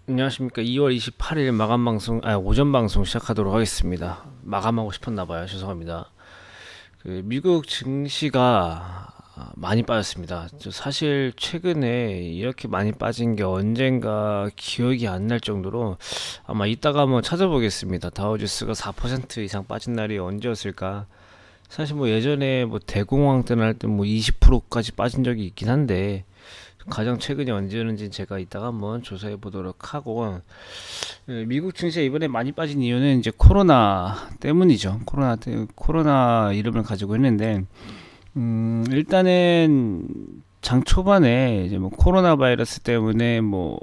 안녕하십니까. 2월 28일 마감 방송, 오전 방송 시작하도록 하겠습니다. 마감하고 싶었나봐요. 죄송합니다. 미국 증시가 많이 빠졌습니다. 사실 최근에 이렇게 많이 빠진 게 언젠가 기억이 안 날 정도로 아마 이따가 한번 찾아보겠습니다. 다우지수가 4% 이상 빠진 날이 언제였을까? 사실 뭐 예전에 뭐 대공황 때나 할 때 뭐 20%까지 빠진 적이 있긴 한데 가장 최근이 언제였는지 제가 이따가 한번 조사해 보도록 하고, 미국 증시가 이번에 많이 빠진 이유는 이제 코로나 때문이죠. 코로나 이름을 가지고 했는데, 일단은 장 초반에 이제 뭐 코로나 바이러스 때문에 뭐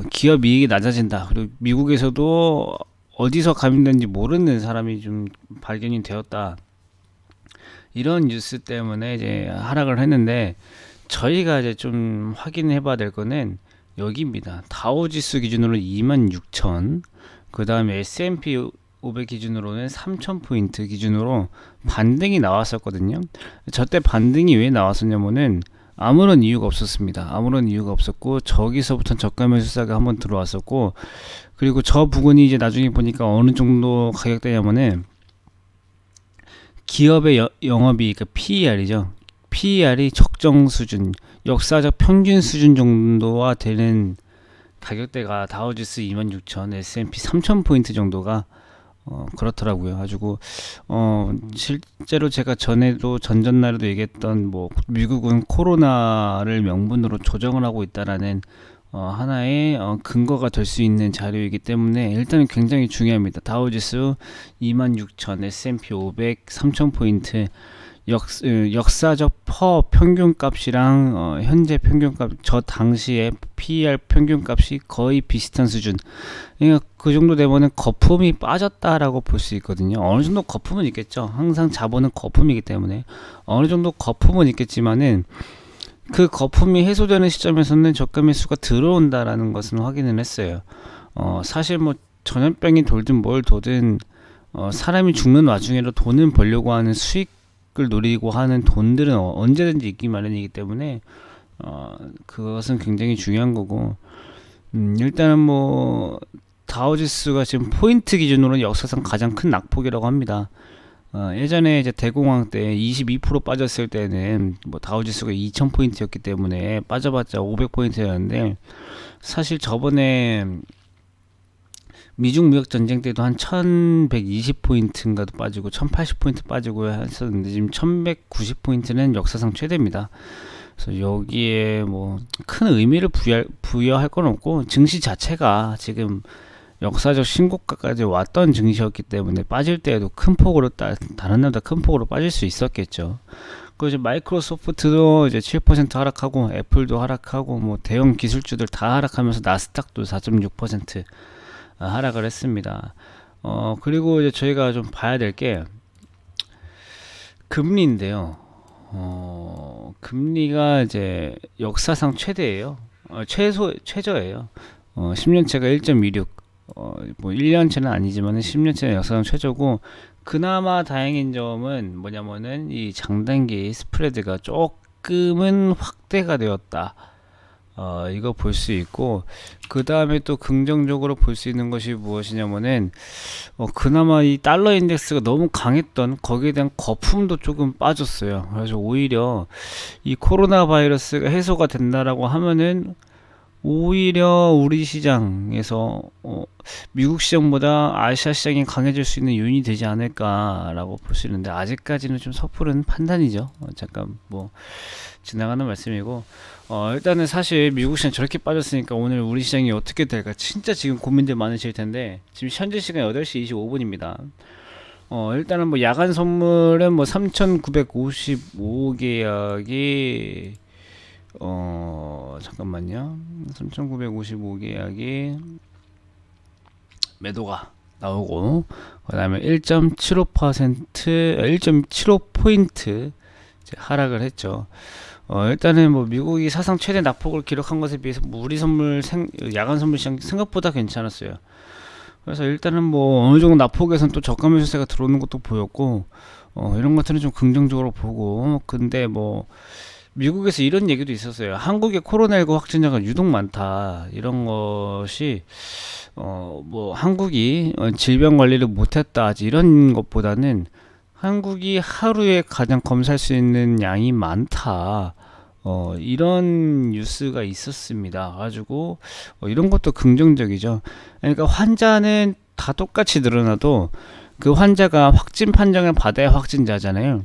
기업 이익이 낮아진다. 그리고 미국에서도 어디서 감염된지 모르는 사람이 좀 발견이 되었다. 이런 뉴스 때문에 이제 하락을 했는데, 저희가 이제 좀 확인해 봐야 될 거는 여기입니다. 다우지수 기준으로 26,000, 그 다음에 S&P 500 기준으로는 3,000포인트 기준으로 반등이 나왔었거든요. 저때 반등이 왜 나왔었냐면은 아무런 이유가 없었습니다. 아무런 이유가 없었고, 저기서부터 저가 매수세가 한번 들어왔었고, 그리고 저 부분이 이제 나중에 보니까 어느 정도 가격대냐면은 기업의 영업이익, 그러니까 PER이죠. PER이 적정 수준, 역사적 평균 수준 정도와 되는 가격대가 다우지수 26,000, S&P 3,000포인트 정도가 그렇더라고요. 가지고 실제로 제가 전에도 전전날에도 얘기했던 뭐 미국은 코로나를 명분으로 조정을 하고 있다라는 하나의 근거가 될 수 있는 자료이기 때문에 일단은 굉장히 중요합니다. 다우지수 26,000, S&P 500, 3,000포인트 역사적 퍼 평균값이랑 현재 평균값, 저 당시에 PER 평균값이 거의 비슷한 수준. 그러니까 그 정도 되면은 거품이 빠졌다라고 볼 수 있거든요. 어느 정도 거품은 있겠죠. 항상 자본은 거품이기 때문에 어느 정도 거품은 있겠지만은 그 거품이 해소되는 시점에서는 저가 매수가 들어온다라는 것은 확인을 했어요. 사실 뭐 전염병이 돌든 뭘 돌든 사람이 죽는 와중에도 돈은 벌려고 하는 수익을 노리고 하는 돈들은 언제든지 있기 마련이기 때문에 그것은 굉장히 중요한 거고, 일단은 뭐 다우지수가 지금 포인트 기준으로는 역사상 가장 큰 낙폭이라고 합니다. 예전에 이제 대공황 때 22% 빠졌을 때는 뭐 다우지수가 2000포인트였기 때문에 빠져봤자 500포인트였는데, 사실 저번에 미중 무역 전쟁 때도 한 1120포인트인가도 빠지고 1080포인트 빠지고 했었는데, 지금 1190포인트는 역사상 최대입니다. 그래서 여기에 뭐 큰 의미를 부여할 건 없고, 증시 자체가 지금 역사적 신고가까지 왔던 증시였기 때문에 빠질 때에도 큰 폭으로 다른 날보다 큰 폭으로 빠질 수 있었겠죠. 그 이제 마이크로소프트도 이제 7% 하락하고, 애플도 하락하고, 뭐 대형 기술주들 다 하락하면서 나스닥도 4.6% 하락을 했습니다. 그리고 이제 저희가 좀 봐야 될 게 금리인데요. 금리가 이제 역사상 최대예요. 최저예요. 10년채가 1.26, 뭐 1년채는 아니지만 10년채는 역사상 최저고, 그나마 다행인 점은 뭐냐면은 이 장단기 스프레드가 조금은 확대가 되었다. 이거 볼 수 있고, 그 다음에 또 긍정적으로 볼 수 있는 것이 무엇이냐면은 그나마 이 달러 인덱스가 너무 강했던 거기에 대한 거품도 조금 빠졌어요. 그래서 오히려 이 코로나 바이러스가 해소가 된다라고 하면은 오히려 우리 시장에서 미국 시장보다 아시아 시장이 강해질 수 있는 요인이 되지 않을까라고 볼 수 있는데, 아직까지는 좀 섣부른 판단이죠. 잠깐 뭐 지나가는 말씀이고, 일단은 사실 미국 시장 저렇게 빠졌으니까 오늘 우리 시장이 어떻게 될까 진짜 지금 고민들 많으실 텐데, 지금 현재 시간 8시 25분입니다. 일단은 뭐 야간 선물은 뭐 3,955 계약이 잠깐만요. 3,955 계약이 매도가 나오고, 그 다음에 1.75% 하락을 했죠. 일단은 뭐 미국이 사상 최대 낙폭을 기록한 것에 비해서 우리 야간 선물 시장 생각보다 괜찮았어요. 그래서 일단은 뭐 어느 정도 낙폭에선 또 저가 매수세가 들어오는 것도 보였고, 이런 것들은 좀 긍정적으로 보고, 근데 뭐 미국에서 이런 얘기도 있었어요. 한국의 코로나19 확진자가 유독 많다. 이런 것이 뭐 한국이 질병 관리를 못했다 이런 것보다는 한국이 하루에 가장 검사할 수 있는 양이 많다. 이런 뉴스가 있었습니다. 가지고 이런 것도 긍정적이죠. 그러니까 환자는 다 똑같이 늘어나도 그 환자가 확진 판정을 받아야 확진자잖아요.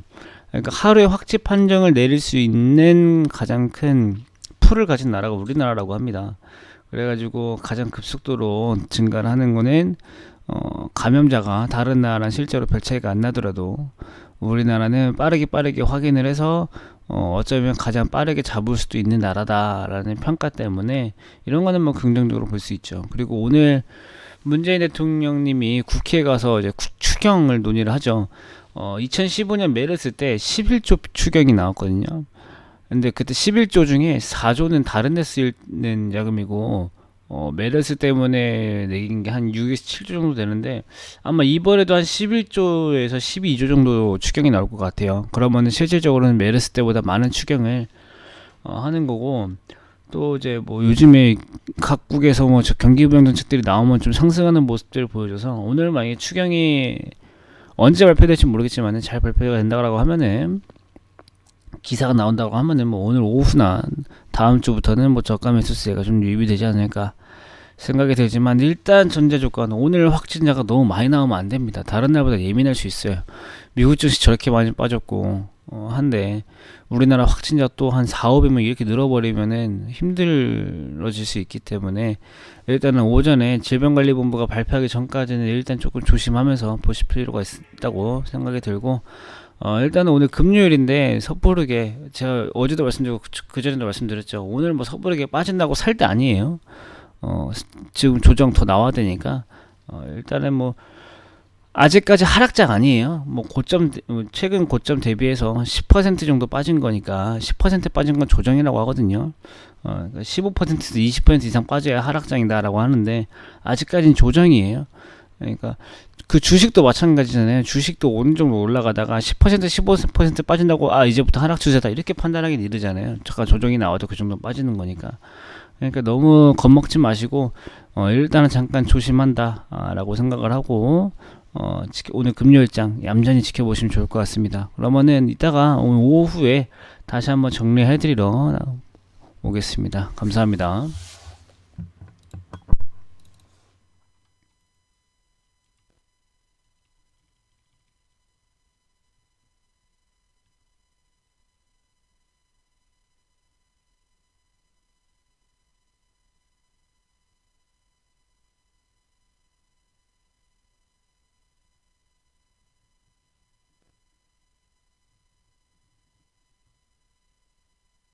그러니까 하루에 확진 판정을 내릴 수 있는 가장 큰 풀을 가진 나라가 우리나라라고 합니다. 그래가지고 가장 급속도로 증가를 하는 거는 감염자가 다른 나라랑 실제로 별 차이가 안 나더라도 우리나라는 빠르게 확인을 해서 어쩌면 가장 빠르게 잡을 수도 있는 나라다라는 평가 때문에 이런 거는 뭐 긍정적으로 볼 수 있죠. 그리고 오늘 문재인 대통령님이 국회에 가서 이제 추경을 논의를 하죠. 2015년 메르스 때 11조 추경이 나왔거든요. 근데 그때 11조 중에 4조는 다른 데 쓰이는 자금이고 메르스 때문에 내긴 게 한 6에서 7조 정도 되는데 아마 이번에도 한 11조에서 12조 정도 추경이 나올 것 같아요. 그러면은 실질적으로는 메르스 때보다 많은 추경을 하는 거고 또 이제 뭐 요즘에 각국에서 뭐 경기부양 정책들이 나오면 좀 상승하는 모습들을 보여줘서 오늘 만약에 추경이 언제 발표될지 모르겠지만 잘 발표가 된다고 하면은 기사가 나온다고 하면은 뭐 오늘 오후나 다음 주부터는 뭐 저가 매수세가 좀 유입이 되지 않을까 생각이 들지만 일단 전제 조건 오늘 확진자가 너무 많이 나오면 안 됩니다. 다른 날보다 예민할 수 있어요. 미국 증시 저렇게 많이 빠졌고 한데 우리나라 확진자 또 한 4, 500명 이렇게 늘어버리면은 힘들어질 수 있기 때문에 일단은 오전에 질병관리본부가 발표하기 전까지는 일단 조금 조심하면서 보실 필요가 있다고 생각이 들고 일단은 오늘 금요일인데 섣부르게 제가 어제도 말씀드리고 그전에도 말씀드렸죠. 오늘 뭐 섣부르게 빠진다고 살 때 아니에요. 지금 조정 더 나와야 되니까 일단은 뭐 아직까지 하락장 아니에요. 뭐 고점 최근 고점 대비해서 10% 정도 빠진 거니까 10% 빠진 건 조정이라고 하거든요. 15%에서 20% 이상 빠져야 하락장이다라고 하는데 아직까지는 조정이에요. 그러니까 그 주식도 마찬가지잖아요. 주식도 어느 정도 올라가다가 10% 15% 빠진다고 이제부터 하락 추세다 이렇게 판단하기 이르잖아요. 잠깐 조정이 나와도 그 정도 빠지는 거니까. 그러니까 너무 겁먹지 마시고 일단은 잠깐 조심한다 라고 생각을 하고 오늘 금요일장 얌전히 지켜보시면 좋을 것 같습니다. 그러면은 이따가 오늘 오후에 다시 한번 정리해 드리러 오겠습니다. 감사합니다.